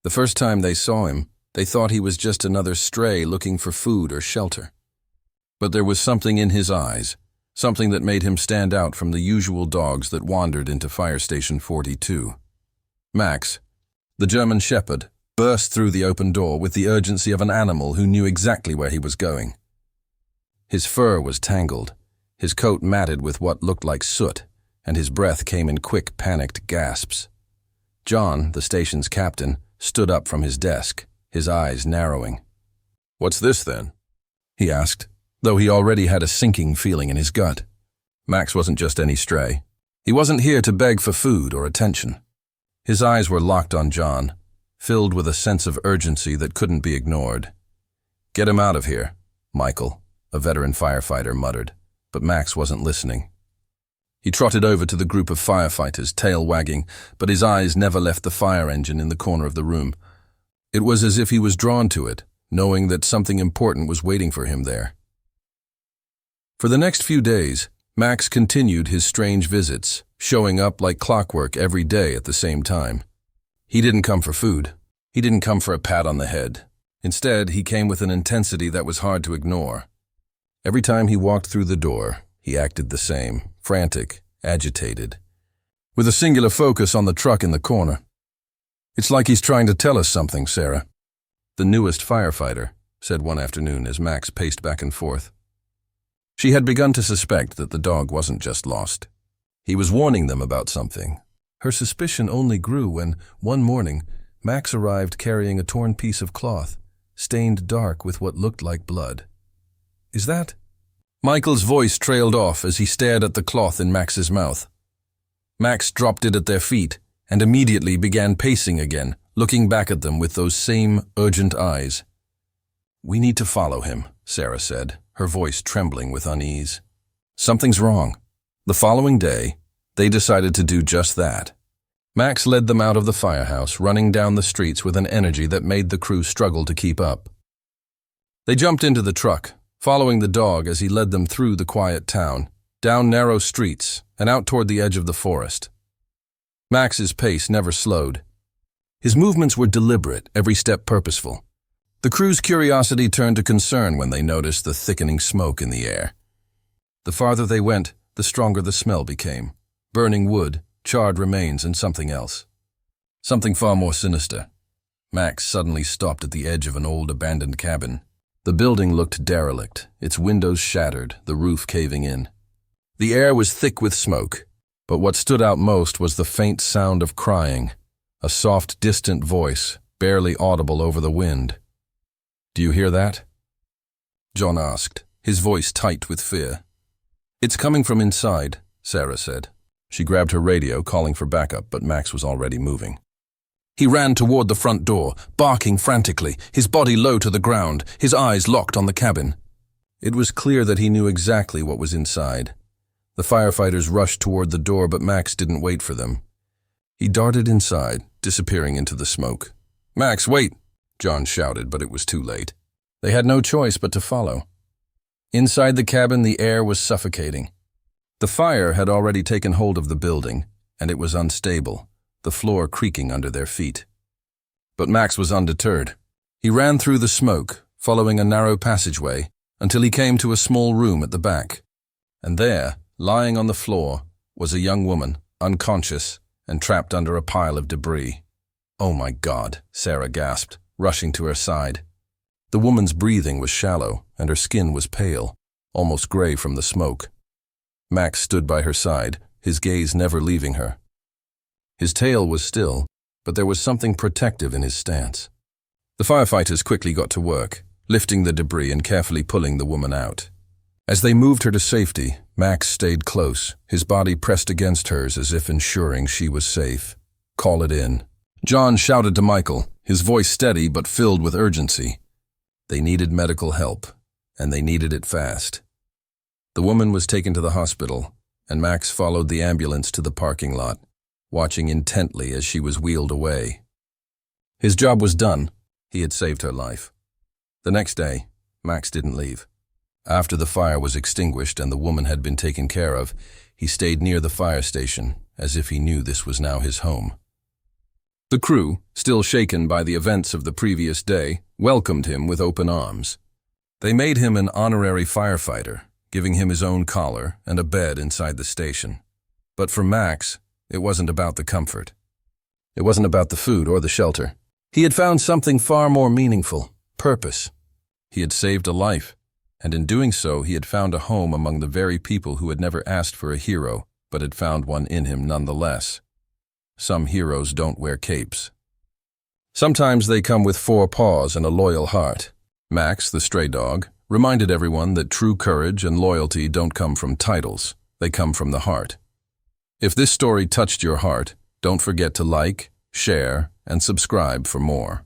The first time they saw him, they thought he was just another stray looking for food or shelter. But there was something in his eyes, something that made him stand out from the usual dogs that wandered into Fire Station 42. Max, the German shepherd, burst through the open door with the urgency of an animal who knew exactly where he was going. His fur was tangled, his coat matted with what looked like soot, and his breath came in quick, panicked gasps. John, the station's captain, stood up from his desk, his eyes narrowing. "What's this, then?" he asked, though he already had a sinking feeling in his gut. Max wasn't just any stray. He wasn't here to beg for food or attention. His eyes were locked on John, filled with a sense of urgency that couldn't be ignored. "Get him out of here," Michael, a veteran firefighter, muttered, but Max wasn't listening. He trotted over to the group of firefighters, tail wagging, but his eyes never left the fire engine in the corner of the room. It was as if he was drawn to it, knowing that something important was waiting for him there. For the next few days, Max continued his strange visits, showing up like clockwork every day at the same time. He didn't come for food. He didn't come for a pat on the head. Instead, he came with an intensity that was hard to ignore. Every time he walked through the door, he acted the same, frantic, agitated, with a singular focus on the truck in the corner. "It's like he's trying to tell us something, Sarah," the newest firefighter said one afternoon as Max paced back and forth. She had begun to suspect that the dog wasn't just lost. He was warning them about something. Her suspicion only grew when, one morning, Max arrived carrying a torn piece of cloth, stained dark with what looked like blood. "Is that—" Michael's voice trailed off as he stared at the cloth in Max's mouth. Max dropped it at their feet and immediately began pacing again, looking back at them with those same urgent eyes. "We need to follow him," Sarah said, her voice trembling with unease. "Something's wrong." The following day, they decided to do just that. Max led them out of the firehouse, running down the streets with an energy that made the crew struggle to keep up. They jumped into the truck, following the dog as he led them through the quiet town, down narrow streets, and out toward the edge of the forest. Max's pace never slowed. His movements were deliberate, every step purposeful. The crew's curiosity turned to concern when they noticed the thickening smoke in the air. The farther they went, the stronger the smell became. Burning wood, charred remains, and something else. Something far more sinister. Max suddenly stopped at the edge of an old abandoned cabin. The building looked derelict, its windows shattered, the roof caving in. The air was thick with smoke, but what stood out most was the faint sound of crying, a soft, distant voice, barely audible over the wind. "Do you hear that?" John asked, his voice tight with fear. "It's coming from inside," Sarah said. She grabbed her radio, calling for backup, but Max was already moving. He ran toward the front door, barking frantically, his body low to the ground, his eyes locked on the cabin. It was clear that he knew exactly what was inside. The firefighters rushed toward the door, but Max didn't wait for them. He darted inside, disappearing into the smoke. "Max, wait!" John shouted, but it was too late. They had no choice but to follow. Inside the cabin, the air was suffocating. The fire had already taken hold of the building, and it was unstable, the floor creaking under their feet. But Max was undeterred. He ran through the smoke, following a narrow passageway, until he came to a small room at the back. And there, lying on the floor, was a young woman, unconscious, and trapped under a pile of debris. "Oh my God," Sarah gasped, rushing to her side. The woman's breathing was shallow, and her skin was pale, almost gray from the smoke. Max stood by her side, his gaze never leaving her. His tail was still, but there was something protective in his stance. The firefighters quickly got to work, lifting the debris and carefully pulling the woman out. As they moved her to safety, Max stayed close, his body pressed against hers as if ensuring she was safe. "Call it in." John shouted to Michael, his voice steady but filled with urgency. They needed medical help, and they needed it fast. The woman was taken to the hospital, and Max followed the ambulance to the parking lot, watching intently as she was wheeled away. His job was done. He had saved her life. The next day, Max didn't leave. After the fire was extinguished and the woman had been taken care of, he stayed near the fire station, as if he knew this was now his home. The crew, still shaken by the events of the previous day, welcomed him with open arms. They made him an honorary firefighter, giving him his own collar and a bed inside the station. But for Max, it wasn't about the comfort. It wasn't about the food or the shelter. He had found something far more meaningful: purpose. He had saved a life, and in doing so he had found a home among the very people who had never asked for a hero, but had found one in him nonetheless. Some heroes don't wear capes. Sometimes they come with 4 paws and a loyal heart. Max, the stray dog, reminded everyone that true courage and loyalty don't come from titles, they come from the heart. If this story touched your heart, don't forget to like, share, and subscribe for more.